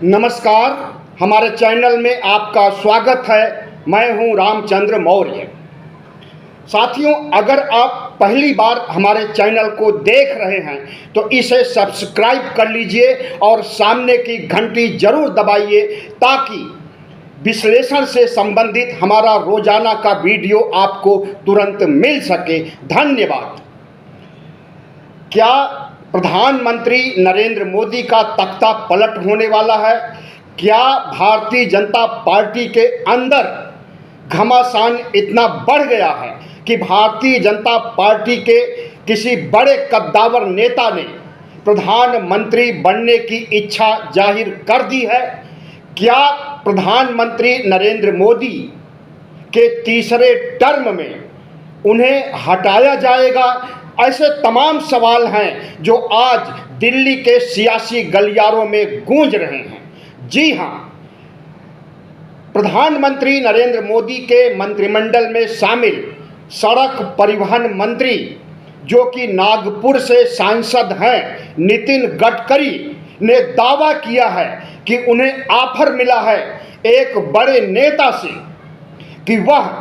नमस्कार, हमारे चैनल में आपका स्वागत है। मैं हूं रामचंद्र मौर्य। साथियों, अगर आप पहली बार हमारे चैनल को देख रहे हैं तो इसे सब्सक्राइब कर लीजिए और सामने की घंटी जरूर दबाइए ताकि विश्लेषण से संबंधित हमारा रोजाना का वीडियो आपको तुरंत मिल सके। धन्यवाद। क्या प्रधानमंत्री नरेंद्र मोदी का तख्ता पलट होने वाला है? क्या भारतीय जनता पार्टी के अंदर घमासान इतना बढ़ गया है कि भारतीय जनता पार्टी के किसी बड़े कद्दावर नेता ने प्रधानमंत्री बनने की इच्छा जाहिर कर दी है? क्या प्रधानमंत्री नरेंद्र मोदी के तीसरे टर्म में उन्हें हटाया जाएगा? ऐसे तमाम सवाल हैं जो आज दिल्ली के सियासी गलियारों में गूंज रहे हैं। जी हां, प्रधानमंत्री नरेंद्र मोदी के मंत्रिमंडल में शामिल सड़क परिवहन मंत्री जो कि नागपुर से सांसद हैं, नितिन गडकरी ने दावा किया है कि उन्हें ऑफर मिला है एक बड़े नेता से कि वह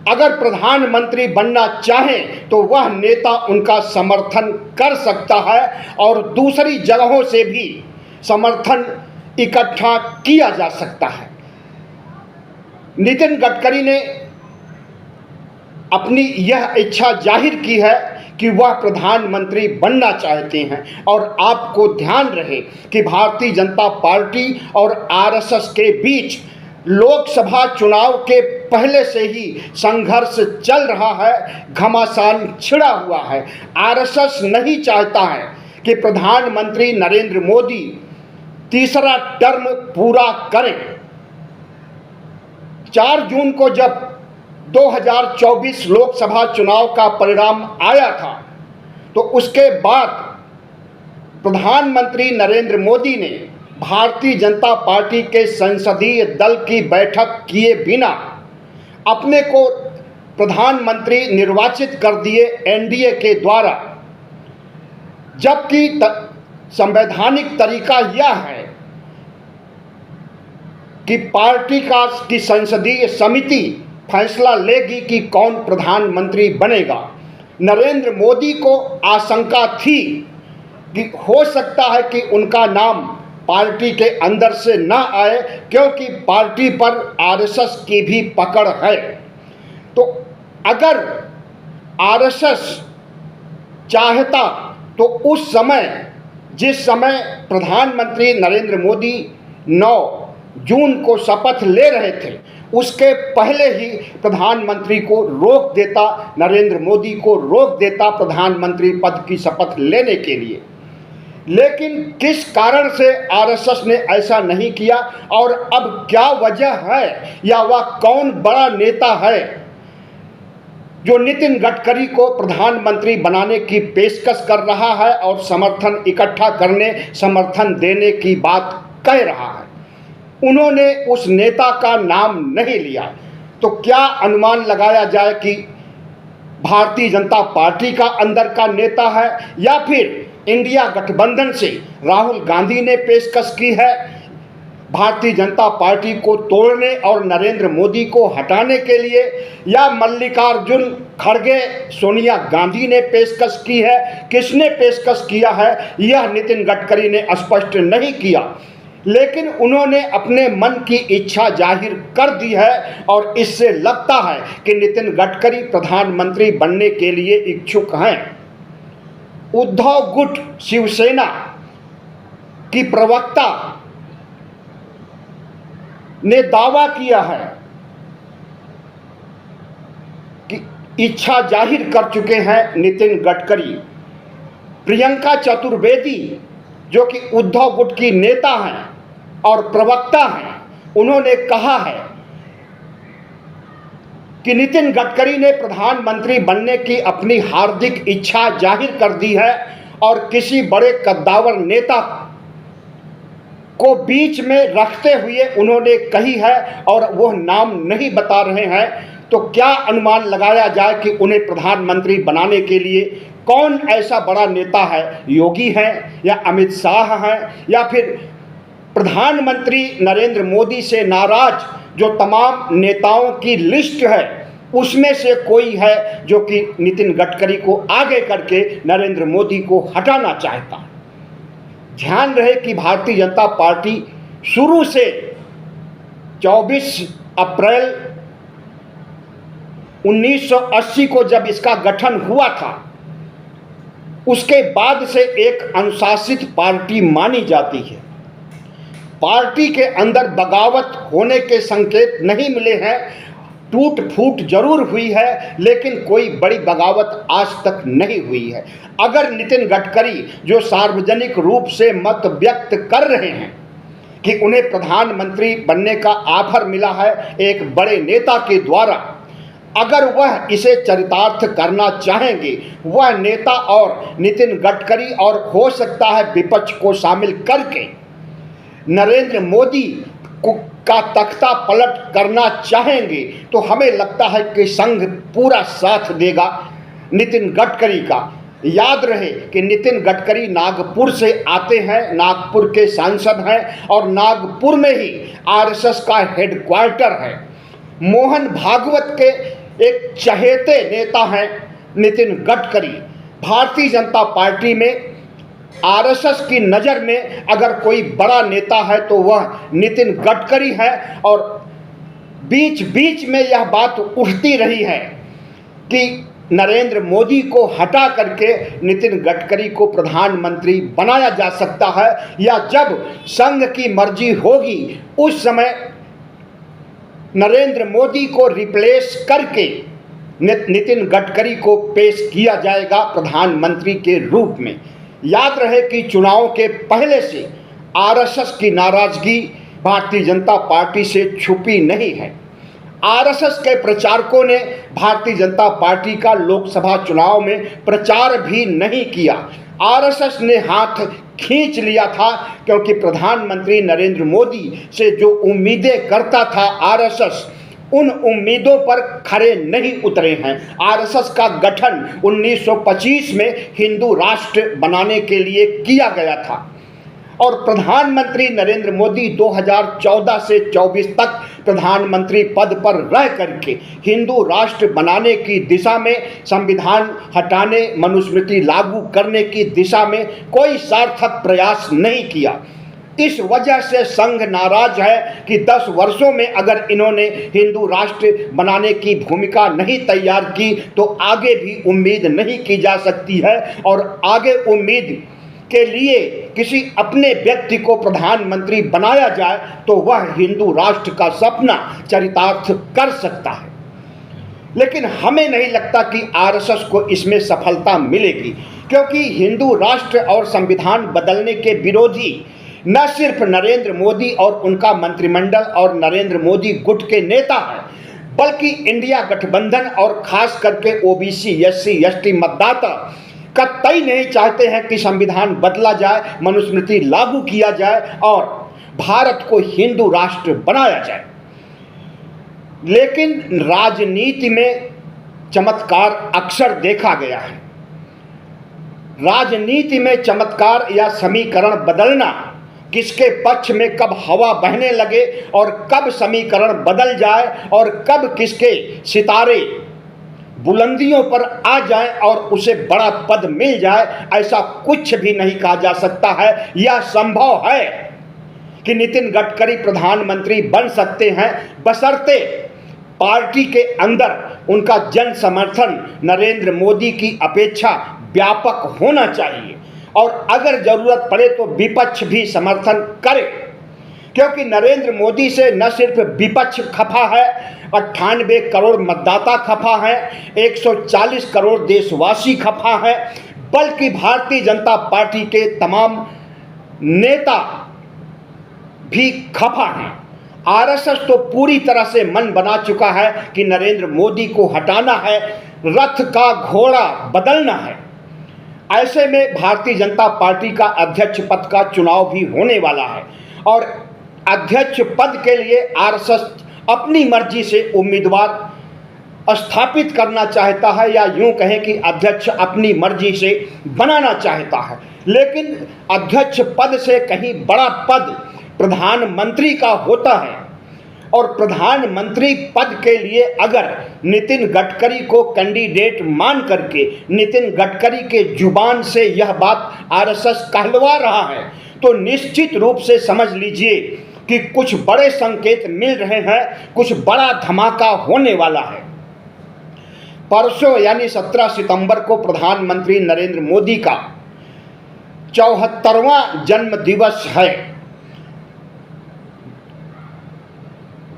अगर प्रधानमंत्री बनना चाहें तो वह नेता उनका समर्थन कर सकता है और दूसरी जगहों से भी समर्थन इकट्ठा किया जा सकता है। नितिन गडकरी ने अपनी यह इच्छा जाहिर की है कि वह प्रधानमंत्री बनना चाहते हैं और आपको ध्यान रहे कि भारतीय जनता पार्टी और आरएसएस के बीच लोकसभा चुनाव के पहले से ही संघर्ष चल रहा है, घमासान छिड़ा हुआ है। आरएसएस नहीं चाहता है कि प्रधानमंत्री नरेंद्र मोदी तीसरा टर्म पूरा करें। 4 जून को जब 2024 लोकसभा चुनाव का परिणाम आया था तो उसके बाद प्रधानमंत्री नरेंद्र मोदी ने भारतीय जनता पार्टी के संसदीय दल की बैठक किए बिना अपने को प्रधानमंत्री निर्वाचित कर दिए एनडीए के द्वारा, जबकि संवैधानिक तरीका यह है कि पार्टी की संसदीय समिति फैसला लेगी कि कौन प्रधानमंत्री बनेगा। नरेंद्र मोदी को आशंका थी कि हो सकता है कि उनका नाम पार्टी के अंदर से न आए क्योंकि पार्टी पर आरएसएस की भी पकड़ है। तो अगर आरएसएस चाहता तो उस समय जिस समय प्रधानमंत्री नरेंद्र मोदी 9 जून को शपथ ले रहे थे उसके पहले ही प्रधानमंत्री को रोक देता, नरेंद्र मोदी को रोक देता प्रधानमंत्री पद की शपथ लेने के लिए। लेकिन किस कारण से आरएसएस ने ऐसा नहीं किया और अब क्या वजह है या वह कौन बड़ा नेता है जो नितिन गडकरी को प्रधानमंत्री बनाने की पेशकश कर रहा है और समर्थन इकट्ठा करने, समर्थन देने की बात कह रहा है? उन्होंने उस नेता का नाम नहीं लिया। तो क्या अनुमान लगाया जाए कि भारतीय जनता पार्टी का अंदर का नेता है या फिर इंडिया गठबंधन से राहुल गांधी ने पेशकश की है भारतीय जनता पार्टी को तोड़ने और नरेंद्र मोदी को हटाने के लिए, या मल्लिकार्जुन खड़गे सोनिया गांधी ने पेशकश की है? किसने पेशकश किया है यह नितिन गडकरी ने स्पष्ट नहीं किया, लेकिन उन्होंने अपने मन की इच्छा जाहिर कर दी है और इससे लगता है कि नितिन गडकरी प्रधानमंत्री बनने के लिए इच्छुक हैं। उद्धव गुट शिवसेना की प्रवक्ता ने दावा किया है कि इच्छा जाहिर कर चुके हैं नितिन गडकरी। प्रियंका चतुर्वेदी जो कि उद्धव गुट की नेता हैं और प्रवक्ता हैं, उन्होंने कहा है कि नितिन गडकरी ने प्रधानमंत्री बनने की अपनी हार्दिक इच्छा जाहिर कर दी है और किसी बड़े कद्दावर नेता को बीच में रखते हुए उन्होंने कही है और वह नाम नहीं बता रहे हैं। तो क्या अनुमान लगाया जाए कि उन्हें प्रधानमंत्री बनाने के लिए कौन ऐसा बड़ा नेता है? योगी हैं या अमित शाह हैं या फिर प्रधानमंत्री नरेंद्र मोदी से नाराज जो तमाम नेताओं की लिस्ट है उसमें से कोई है जो कि नितिन गडकरी को आगे करके नरेंद्र मोदी को हटाना चाहता है। ध्यान रहे कि भारतीय जनता पार्टी शुरू से 24 अप्रैल 1980 को जब इसका गठन हुआ था उसके बाद से एक अनुशासित पार्टी मानी जाती है। पार्टी के अंदर बगावत होने के संकेत नहीं मिले हैं, टूट फूट जरूर हुई है लेकिन कोई बड़ी बगावत आज तक नहीं हुई है। अगर नितिन गडकरी जो सार्वजनिक रूप से मत व्यक्त कर रहे हैं कि उन्हें प्रधानमंत्री बनने का ऑफर मिला है एक बड़े नेता के द्वारा, अगर वह इसे चरितार्थ करना चाहेंगे, वह नेता और नितिन गडकरी और हो सकता है विपक्ष को शामिल करके नरेंद्र मोदी का तख्ता पलट करना चाहेंगे, तो हमें लगता है कि संघ पूरा साथ देगा नितिन गडकरी का। याद रहे कि नितिन गडकरी नागपुर से आते हैं, नागपुर के सांसद हैं और नागपुर में ही आरएसएस का हेडक्वार्टर है। मोहन भागवत के एक चहेते नेता हैं नितिन गडकरी। भारतीय जनता पार्टी में आरएसएस की नज़र में अगर कोई बड़ा नेता है तो वह नितिन गडकरी है और बीच बीच में यह बात उठती रही है कि नरेंद्र मोदी को हटा करके नितिन गडकरी को प्रधानमंत्री बनाया जा सकता है या जब संघ की मर्जी होगी उस समय नरेंद्र मोदी को रिप्लेस करके नितिन गडकरी को पेश किया जाएगा प्रधानमंत्री के रूप में। याद रहे कि चुनाव के पहले से आरएसएस की नाराजगी भारतीय जनता पार्टी से छुपी नहीं है। आरएसएस के प्रचारकों ने भारतीय जनता पार्टी का लोकसभा चुनाव में प्रचार भी नहीं किया। आरएसएस ने हाथ खींच लिया था क्योंकि प्रधानमंत्री नरेंद्र मोदी से जो उम्मीदें करता था आरएसएस उन उम्मीदों पर खरे नहीं उतरे हैं। आरएसएस का गठन 1925 में हिंदू राष्ट्र बनाने के लिए किया गया था और प्रधानमंत्री नरेंद्र मोदी 2014 से 24 तक प्रधानमंत्री पद पर रह करके हिंदू राष्ट्र बनाने की दिशा में, संविधान हटाने, मनुस्मृति लागू करने की दिशा में कोई सार्थक प्रयास नहीं किया। इस वजह से संघ नाराज है कि 10 वर्षों में अगर इन्होंने हिंदू राष्ट्र बनाने की भूमिका नहीं तैयार की तो आगे भी उम्मीद नहीं की जा सकती है और आगे उम्मीद के लिए किसी अपने व्यक्ति को प्रधानमंत्री बनाया जाए तो वह हिंदू राष्ट्र का सपना चरितार्थ कर सकता है। लेकिन हमें नहीं लगता कि आरएसएस को इसमें सफलता मिलेगी क्योंकि हिंदू राष्ट्र और संविधान बदलने के विरोधी न सिर्फ नरेंद्र मोदी और उनका मंत्रिमंडल और नरेंद्र मोदी गुट के नेता हैं बल्कि इंडिया गठबंधन और खास करके ओबीसी एससी एसटी मतदाता कतई नहीं चाहते हैं कि संविधान बदला जाए, मनुस्मृति लागू किया जाए और भारत को हिंदू राष्ट्र बनाया जाए। लेकिन राजनीति में चमत्कार अक्सर देखा गया है। राजनीति में चमत्कार या समीकरण बदलना, किसके पक्ष में कब हवा बहने लगे और कब समीकरण बदल जाए और कब किसके सितारे बुलंदियों पर आ जाए और उसे बड़ा पद मिल जाए, ऐसा कुछ भी नहीं कहा जा सकता है। यह संभव है कि नितिन गडकरी प्रधानमंत्री बन सकते हैं बशर्ते पार्टी के अंदर उनका जन समर्थन नरेंद्र मोदी की अपेक्षा व्यापक होना चाहिए और अगर जरूरत पड़े तो विपक्ष भी समर्थन करे क्योंकि नरेंद्र मोदी से न सिर्फ विपक्ष खफा है, 98 करोड़ मतदाता खफा है, 140 करोड़ देशवासी खफा है, बल्कि भारतीय जनता पार्टी के तमाम नेता भी खफा हैं। आरएसएस तो पूरी तरह से मन बना चुका है कि नरेंद्र मोदी को हटाना है, रथ का घोड़ा बदलना है। ऐसे में भारतीय जनता पार्टी का अध्यक्ष पद का चुनाव भी होने वाला है और अध्यक्ष पद के लिए आरएसएस अपनी मर्जी से उम्मीदवार स्थापित करना चाहता है या यूं कहें कि अध्यक्ष अपनी मर्जी से बनाना चाहता है। लेकिन अध्यक्ष पद से कहीं बड़ा पद प्रधानमंत्री का होता है और प्रधानमंत्री पद के लिए अगर नितिन गडकरी को कैंडिडेट मान करके नितिन गडकरी के जुबान से यह बात आरएसएस कहलवा रहा है तो निश्चित रूप से समझ लीजिए कि कुछ बड़े संकेत मिल रहे हैं, कुछ बड़ा धमाका होने वाला है। परसों यानी 17 सितंबर को प्रधानमंत्री नरेंद्र मोदी का 74वां जन्म दिवस है।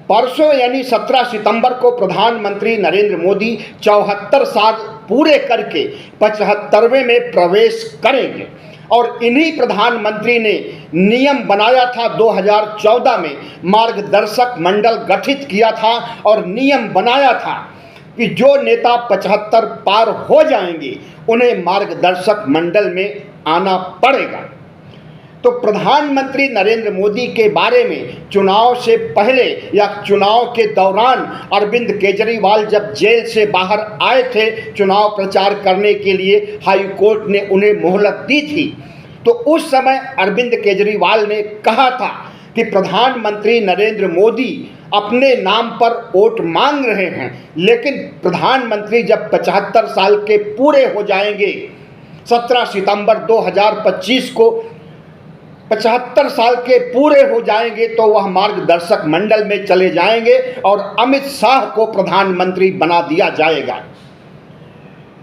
परसों यानी 17 सितंबर को प्रधानमंत्री नरेंद्र मोदी 74 साल पूरे करके 75वें में प्रवेश करेंगे और इन्हीं प्रधानमंत्री ने नियम बनाया था 2014 में, मार्गदर्शक मंडल गठित किया था और नियम बनाया था कि जो नेता 75 पार हो जाएंगे उन्हें मार्गदर्शक मंडल में आना पड़ेगा। तो प्रधानमंत्री नरेंद्र मोदी के बारे में चुनाव से पहले या चुनाव के दौरान अरविंद केजरीवाल जब जेल से बाहर आए थे चुनाव प्रचार करने के लिए, हाई कोर्ट ने उन्हें मोहलत दी थी, तो उस समय अरविंद केजरीवाल ने कहा था कि प्रधानमंत्री नरेंद्र मोदी अपने नाम पर वोट मांग रहे हैं, लेकिन प्रधानमंत्री जब 75 साल के पूरे हो जाएंगे 17 सितंबर 2025 को 75 साल के पूरे हो जाएंगे तो वह मार्गदर्शक मंडल में चले जाएंगे और अमित शाह को प्रधानमंत्री बना दिया जाएगा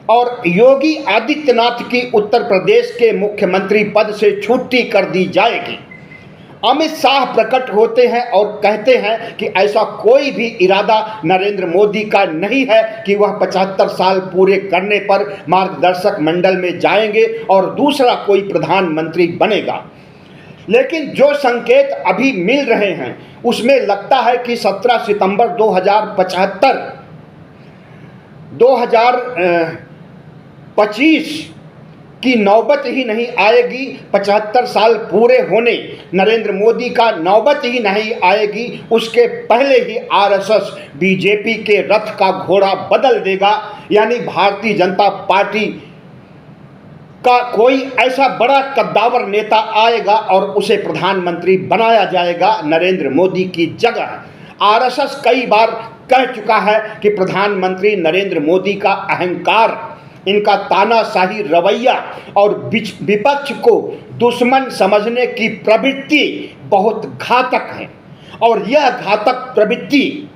और योगी आदित्यनाथ की उत्तर प्रदेश के मुख्यमंत्री पद से छुट्टी कर दी जाएगी। अमित शाह प्रकट होते हैं और कहते हैं कि ऐसा कोई भी इरादा नरेंद्र मोदी का नहीं है कि वह 75 साल पूरे करने पर मार्गदर्शक मंडल में जाएंगे और दूसरा कोई प्रधानमंत्री बनेगा। लेकिन जो संकेत अभी मिल रहे हैं उसमें लगता है कि 17 सितंबर 2025 की नौबत ही नहीं आएगी। 75 साल पूरे होने नरेंद्र मोदी का नौबत ही नहीं आएगी, उसके पहले ही आरएसएस बीजेपी के रथ का घोड़ा बदल देगा, यानी भारतीय जनता पार्टी का कोई ऐसा बड़ा कद्दावर नेता आएगा और उसे प्रधानमंत्री बनाया जाएगा नरेंद्र मोदी की जगह। आरएसएस कई बार कह चुका है कि प्रधानमंत्री नरेंद्र मोदी का अहंकार, इनका तानाशाही रवैया और विपक्ष को दुश्मन समझने की प्रवृत्ति बहुत घातक है और यह घातक प्रवृत्ति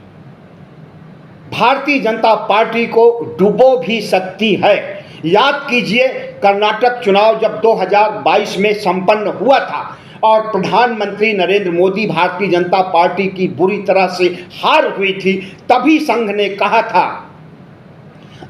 भारतीय जनता पार्टी को डुबो भी सकती है। याद कीजिए कर्नाटक चुनाव जब 2022 में संपन्न हुआ था और प्रधानमंत्री नरेंद्र मोदी भारतीय जनता पार्टी की बुरी तरह से हार हुई थी, तभी संघ ने कहा था,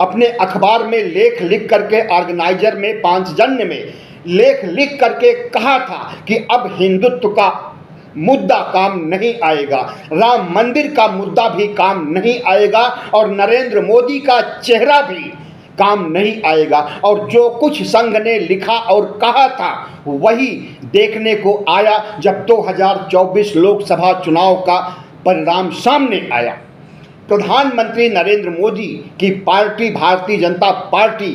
अपने अखबार में लेख लिख करके, ऑर्गेनाइजर में पांचजन्य में लेख लिख करके कहा था कि अब हिंदुत्व का मुद्दा काम नहीं आएगा, राम मंदिर का मुद्दा भी काम नहीं आएगा और नरेंद्र मोदी का चेहरा भी काम नहीं आएगा। और जो कुछ संघ ने लिखा और कहा था वही देखने को आया जब 2024 लोकसभा चुनाव का परिणाम सामने आया। प्रधानमंत्री नरेंद्र मोदी की पार्टी भारतीय जनता पार्टी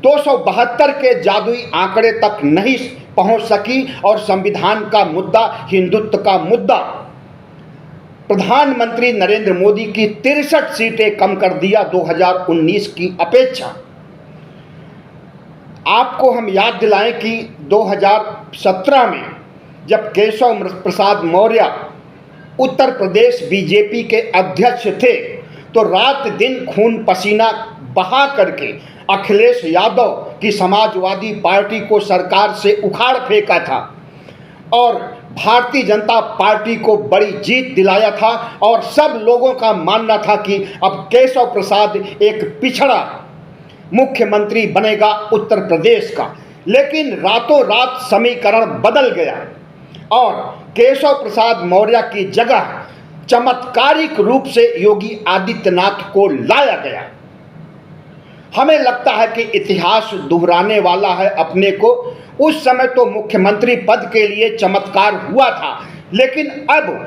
272 के जादुई आंकड़े तक नहीं पहुंच सकी और संविधान का मुद्दा, हिंदुत्व का मुद्दा प्रधानमंत्री नरेंद्र मोदी की 63 सीटें कम कर दिया 2019 की अपेक्षा। आपको हम याद दिलाएं कि 2017 में जब केशव प्रसाद मौर्य उत्तर प्रदेश बीजेपी के अध्यक्ष थे तो रात दिन खून पसीना बहा करके अखिलेश यादव की समाजवादी पार्टी को सरकार से उखाड़ फेंका था और भारतीय जनता पार्टी को बड़ी जीत दिलाया था और सब लोगों का मानना था कि अब केशव प्रसाद एक पिछड़ा मुख्यमंत्री बनेगा उत्तर प्रदेश का। लेकिन रातों रात समीकरण बदल गया और केशव प्रसाद मौर्य की जगह चमत्कारिक रूप से योगी आदित्यनाथ को लाया गया। हमें लगता है कि इतिहास दोहराने वाला है अपने को। उस समय तो मुख्यमंत्री पद के लिए चमत्कार हुआ था, लेकिन अब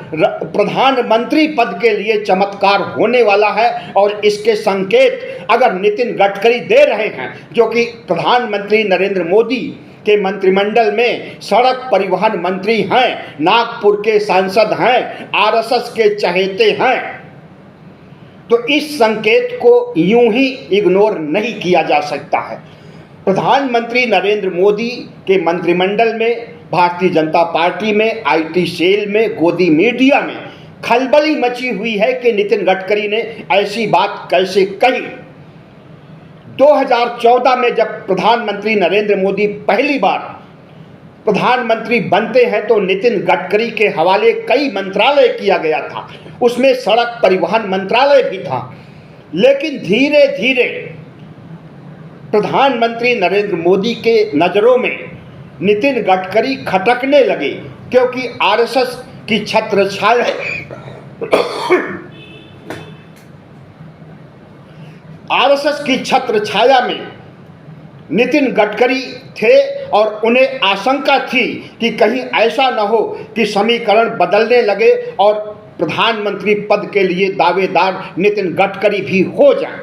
प्रधानमंत्री पद के लिए चमत्कार होने वाला है और इसके संकेत अगर नितिन गडकरी दे रहे हैं, जो कि प्रधानमंत्री नरेंद्र मोदी के मंत्रिमंडल में सड़क परिवहन मंत्री हैं, नागपुर के सांसद हैं, आरएसएस के चहेते हैं, तो इस संकेत को यूं ही इग्नोर नहीं किया जा सकता है। प्रधानमंत्री नरेंद्र मोदी के मंत्रिमंडल में, भारतीय जनता पार्टी में, आईटी सेल में, गोदी मीडिया में खलबली मची हुई है कि नितिन गडकरी ने ऐसी बात कैसे कही। 2014 में जब प्रधानमंत्री नरेंद्र मोदी पहली बार प्रधानमंत्री बनते हैं तो नितिन गडकरी के हवाले कई मंत्रालय किया गया था, उसमें सड़क परिवहन मंत्रालय भी था। लेकिन धीरे धीरे प्रधानमंत्री नरेंद्र मोदी के नज़रों में नितिन गडकरी खटकने लगे, क्योंकि आरएसएस की छत्र छाया में नितिन गडकरी थे और उन्हें आशंका थी कि कहीं ऐसा न हो कि समीकरण बदलने लगे और प्रधानमंत्री पद के लिए दावेदार नितिन गडकरी भी हो जाए।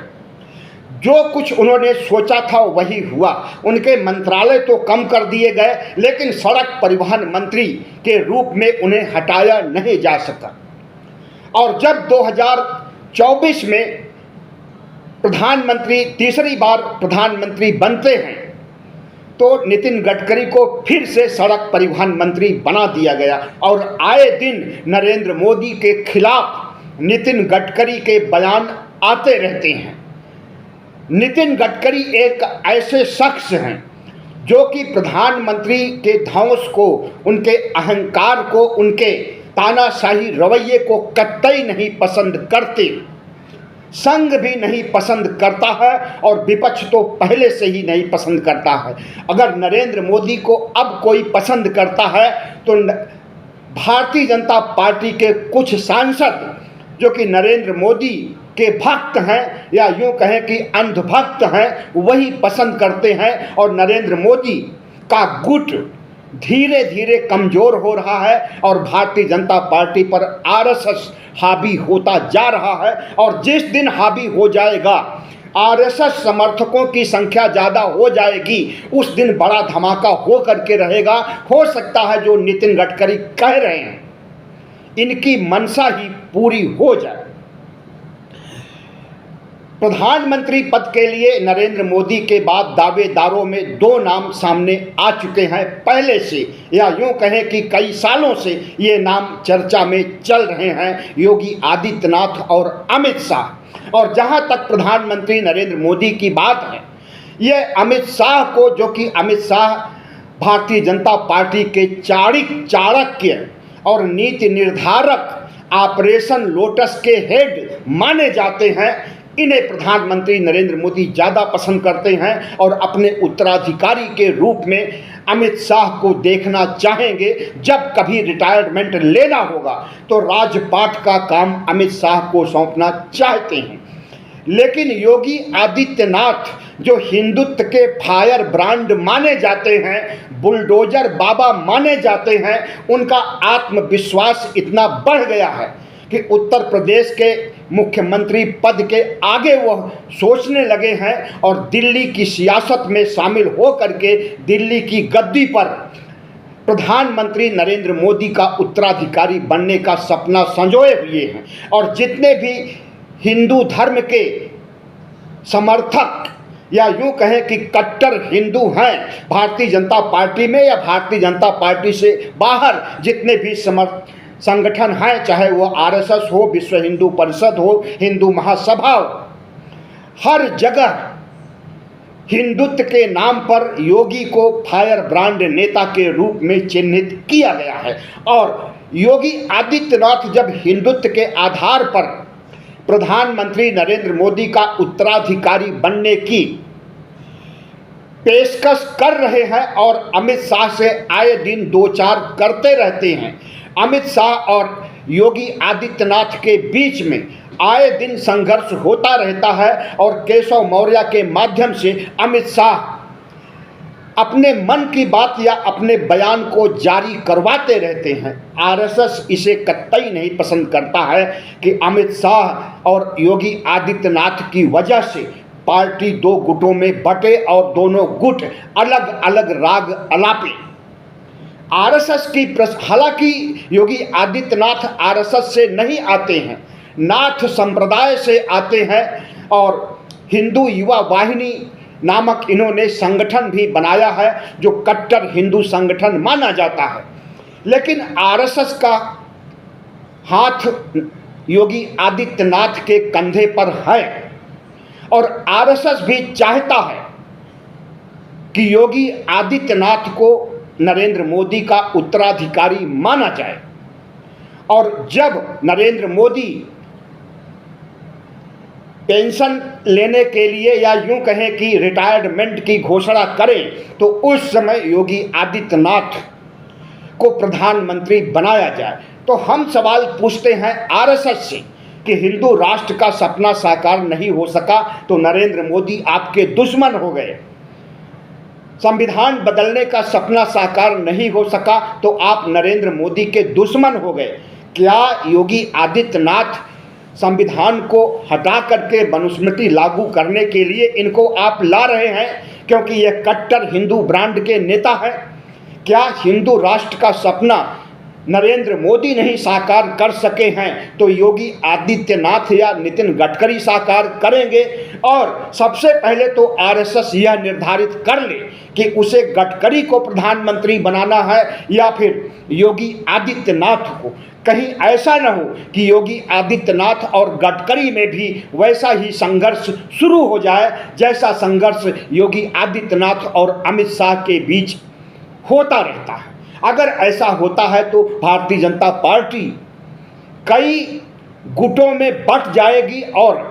जो कुछ उन्होंने सोचा था वही हुआ। उनके मंत्रालय तो कम कर दिए गए, लेकिन सड़क परिवहन मंत्री के रूप में उन्हें हटाया नहीं जा सका। और जब 2024 में तीसरी बार प्रधानमंत्री बनते हैं तो नितिन गडकरी को फिर से सड़क परिवहन मंत्री बना दिया गया और आए दिन नरेंद्र मोदी के खिलाफ नितिन गडकरी के बयान आते रहते हैं। नितिन गडकरी एक ऐसे शख्स हैं जो कि प्रधानमंत्री के धौंस को, उनके अहंकार को, उनके तानाशाही रवैये को कतई नहीं पसंद करते, संघ भी नहीं पसंद करता है और विपक्ष तो पहले से ही नहीं पसंद करता है। अगर नरेंद्र मोदी को अब कोई पसंद करता है तो भारतीय जनता पार्टी के कुछ सांसद जो कि नरेंद्र मोदी के भक्त हैं या यूं कहें कि अंधभक्त हैं, वही पसंद करते हैं और नरेंद्र मोदी का गुट धीरे धीरे कमज़ोर हो रहा है और भारतीय जनता पार्टी पर आरएसएस हावी होता जा रहा है। और जिस दिन हावी हो जाएगा, आरएसएस समर्थकों की संख्या ज़्यादा हो जाएगी, उस दिन बड़ा धमाका हो करके रहेगा। हो सकता है जो नितिन गडकरी कह रहे हैं इनकी मंशा ही पूरी हो जाए। प्रधानमंत्री पद के लिए नरेंद्र मोदी के बाद दावेदारों में दो नाम सामने आ चुके हैं पहले से, या यूं कहें कि कई सालों से ये नाम चर्चा में चल रहे हैं, योगी आदित्यनाथ और अमित शाह। और जहां तक प्रधानमंत्री नरेंद्र मोदी की बात है, ये अमित शाह को, जो कि अमित शाह भारतीय जनता पार्टी के चाणक्य और नीति निर्धारक ऑपरेशन लोटस के हेड माने जाते हैं, इन्हें प्रधानमंत्री नरेंद्र मोदी ज़्यादा पसंद करते हैं और अपने उत्तराधिकारी के रूप में अमित शाह को देखना चाहेंगे। जब कभी रिटायरमेंट लेना होगा तो राजपाट का काम अमित शाह को सौंपना चाहते हैं। लेकिन योगी आदित्यनाथ जो हिंदुत्व के फायर ब्रांड माने जाते हैं, बुलडोजर बाबा माने जाते हैं, उनका आत्मविश्वास इतना बढ़ गया है कि उत्तर प्रदेश के मुख्यमंत्री पद के आगे वह सोचने लगे हैं और दिल्ली की सियासत में शामिल हो करके दिल्ली की गद्दी पर प्रधानमंत्री नरेंद्र मोदी का उत्तराधिकारी बनने का सपना संजोए हुए हैं। और जितने भी हिंदू धर्म के समर्थक या यूं कहें कि कट्टर हिंदू हैं भारतीय जनता पार्टी में या भारतीय जनता पार्टी से बाहर जितने भी संगठन हैं, चाहे वो आरएसएस हो, विश्व हिंदू परिषद हो, हिंदू महासभा हो, हर जगह हिंदुत्व के नाम पर योगी को फायर ब्रांड नेता के रूप में चिन्हित किया गया है। और योगी आदित्यनाथ जब हिंदुत्व के आधार पर प्रधानमंत्री नरेंद्र मोदी का उत्तराधिकारी बनने की पेशकश कर रहे हैं और अमित शाह से आए दिन दो चार करते रहते हैं, अमित शाह और योगी आदित्यनाथ के बीच में आए दिन संघर्ष होता रहता है और केशव मौर्य के माध्यम से अमित शाह अपने मन की बात या अपने बयान को जारी करवाते रहते हैं। आरएसएस इसे कतई नहीं पसंद करता है कि अमित शाह और योगी आदित्यनाथ की वजह से पार्टी दो गुटों में बटे और दोनों गुट अलग अलग राग अलापे। आरएसएस की हालांकि योगी आदित्यनाथ आरएसएस से नहीं आते हैं, नाथ संप्रदाय से आते हैं और हिंदू युवा वाहिनी नामक इन्होंने संगठन भी बनाया है जो कट्टर हिंदू संगठन माना जाता है। लेकिन आरएसएस का हाथ योगी आदित्यनाथ के कंधे पर है और आरएसएस भी चाहता है कि योगी आदित्यनाथ को नरेंद्र मोदी का उत्तराधिकारी माना जाए। और जब नरेंद्र मोदी पेंशन लेने के लिए या यूं कहें कि रिटायरमेंट की घोषणा करें तो उस समय योगी आदित्यनाथ को प्रधानमंत्री बनाया जाए। तो हम सवाल पूछते हैं आरएसएस से कि हिंदू राष्ट्र का सपना साकार नहीं हो सका तो नरेंद्र मोदी आपके दुश्मन हो गए। संविधान बदलने का सपना साकार नहीं हो सका तो आप नरेंद्र मोदी के दुश्मन हो गए। क्या योगी आदित्यनाथ संविधान को हटा करके मनुस्मृति लागू करने के लिए इनको आप ला रहे हैं क्योंकि यह कट्टर हिंदू ब्रांड के नेता हैं? क्या हिंदू राष्ट्र का सपना नरेंद्र मोदी नहीं साकार कर सके हैं तो योगी आदित्यनाथ या नितिन गडकरी साकार करेंगे? और सबसे पहले तो आरएसएस यह निर्धारित कर ले कि उसे गडकरी को प्रधानमंत्री बनाना है या फिर योगी आदित्यनाथ को। कहीं ऐसा न हो कि योगी आदित्यनाथ और गडकरी में भी वैसा ही संघर्ष शुरू हो जाए जैसा संघर्ष योगी आदित्यनाथ और अमित शाह के बीच होता रहता है। अगर ऐसा होता है तो भारतीय जनता पार्टी कई गुटों में बंट जाएगी और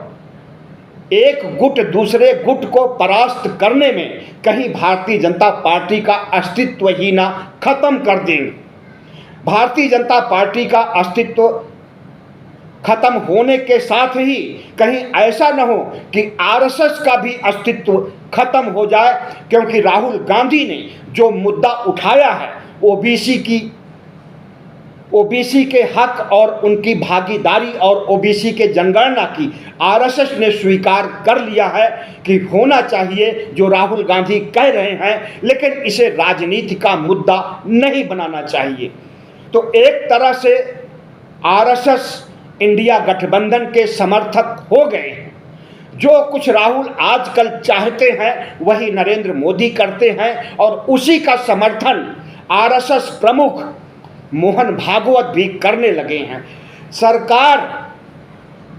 एक गुट दूसरे गुट को परास्त करने में कहीं भारतीय जनता पार्टी का अस्तित्व ही ना खत्म कर देंगे। भारतीय जनता पार्टी का अस्तित्व खत्म होने के साथ ही कहीं ऐसा न हो कि आरएसएस का भी अस्तित्व खत्म हो जाए, क्योंकि राहुल गांधी ने जो मुद्दा उठाया है ओबीसी के हक और उनकी भागीदारी और ओबीसी के जनगणना की आरएसएस ने स्वीकार कर लिया है कि होना चाहिए जो राहुल गांधी कह रहे हैं, लेकिन इसे राजनीति का मुद्दा नहीं बनाना चाहिए। तो एक तरह से आरएसएस इंडिया गठबंधन के समर्थक हो गए हैं। जो कुछ राहुल आजकल चाहते हैं वही नरेंद्र मोदी करते हैं और उसी का समर्थन आरएसएस प्रमुख मोहन भागवत भी करने लगे हैं। सरकार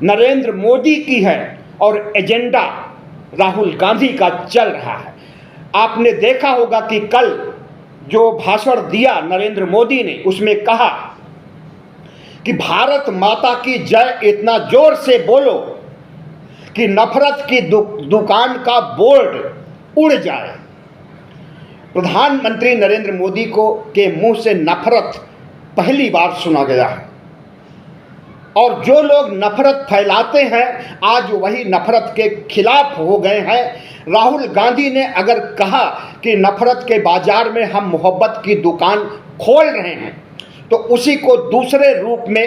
नरेंद्र मोदी की है और एजेंडा राहुल गांधी का चल रहा है। आपने देखा होगा कि कल जो भाषण दिया नरेंद्र मोदी ने उसमें कहा कि भारत माता की जय इतना जोर से बोलो कि नफरत की दुकान का बोर्ड उड़ जाए। प्रधानमंत्री नरेंद्र मोदी के मुंह से नफरत पहली बार सुना गया है और जो लोग नफरत फैलाते हैं आज वही नफरत के खिलाफ हो गए हैं। राहुल गांधी ने अगर कहा कि नफरत के बाजार में हम मोहब्बत की दुकान खोल रहे हैं तो उसी को दूसरे रूप में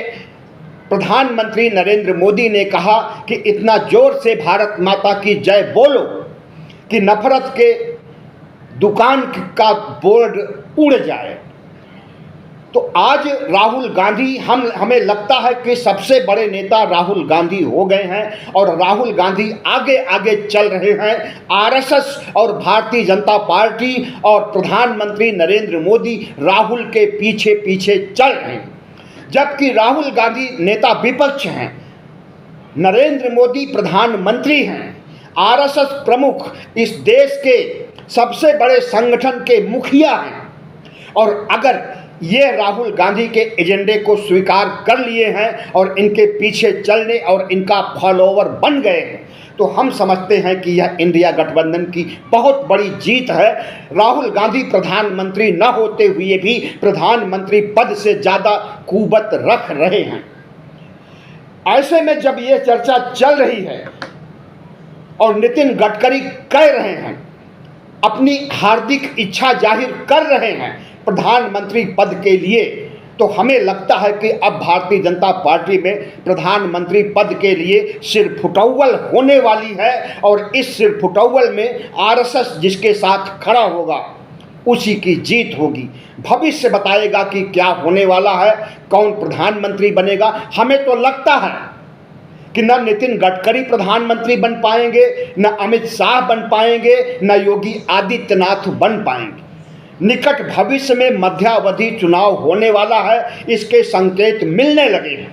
प्रधानमंत्री नरेंद्र मोदी ने कहा कि इतना जोर से भारत माता की जय बोलो कि नफरत के दुकान का बोर्ड उड़ जाए। तो आज राहुल गांधी हमें लगता है कि सबसे बड़े नेता राहुल गांधी हो गए हैं और राहुल गांधी आगे आगे चल रहे हैं। आरएसएस और भारतीय जनता पार्टी और प्रधानमंत्री नरेंद्र मोदी राहुल के पीछे पीछे चल रहे हैं, जबकि राहुल गांधी नेता विपक्ष हैं, नरेंद्र मोदी प्रधानमंत्री हैं, आरएसएस प्रमुख इस देश के सबसे बड़े संगठन के मुखिया हैं। और अगर ये राहुल गांधी के एजेंडे को स्वीकार कर लिए हैं और इनके पीछे चलने और इनका फॉलोवर बन गए हैं तो हम समझते हैं कि यह इंडिया गठबंधन की बहुत बड़ी जीत है। राहुल गांधी प्रधानमंत्री न होते हुए भी प्रधानमंत्री पद से ज़्यादा कुवत रख रहे हैं। ऐसे में जब ये चर्चा चल रही है और नितिन गडकरी कह रहे हैं, अपनी हार्दिक इच्छा जाहिर कर रहे हैं प्रधानमंत्री पद के लिए, तो हमें लगता है कि अब भारतीय जनता पार्टी में प्रधानमंत्री पद के लिए सिर फुटौल होने वाली है और इस सिर फुटौल में आरएसएस जिसके साथ खड़ा होगा उसी की जीत होगी। भविष्य बताएगा कि क्या होने वाला है, कौन प्रधानमंत्री बनेगा। हमें तो लगता है कि न नितिन गडकरी प्रधानमंत्री बन पाएंगे, न अमित शाह बन पाएंगे, न योगी आदित्यनाथ बन पाएंगे। निकट भविष्य में मध्यावधि चुनाव होने वाला है, इसके संकेत मिलने लगे हैं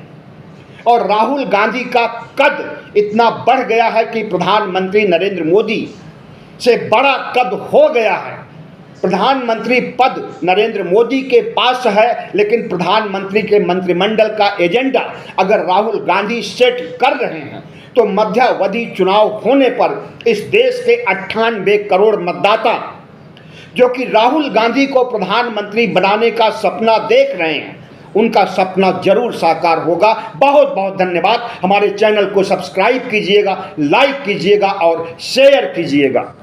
और राहुल गांधी का कद इतना बढ़ गया है कि प्रधानमंत्री नरेंद्र मोदी से बड़ा कद हो गया है। प्रधानमंत्री पद नरेंद्र मोदी के पास है, लेकिन प्रधानमंत्री के मंत्रिमंडल का एजेंडा अगर राहुल गांधी सेट कर रहे हैं तो मध्यावधि चुनाव होने पर इस देश के 98 करोड़ मतदाता जो कि राहुल गांधी को प्रधानमंत्री बनाने का सपना देख रहे हैं, उनका सपना जरूर साकार होगा। बहुत बहुत धन्यवाद। हमारे चैनल को सब्सक्राइब कीजिएगा, लाइक कीजिएगा और शेयर कीजिएगा।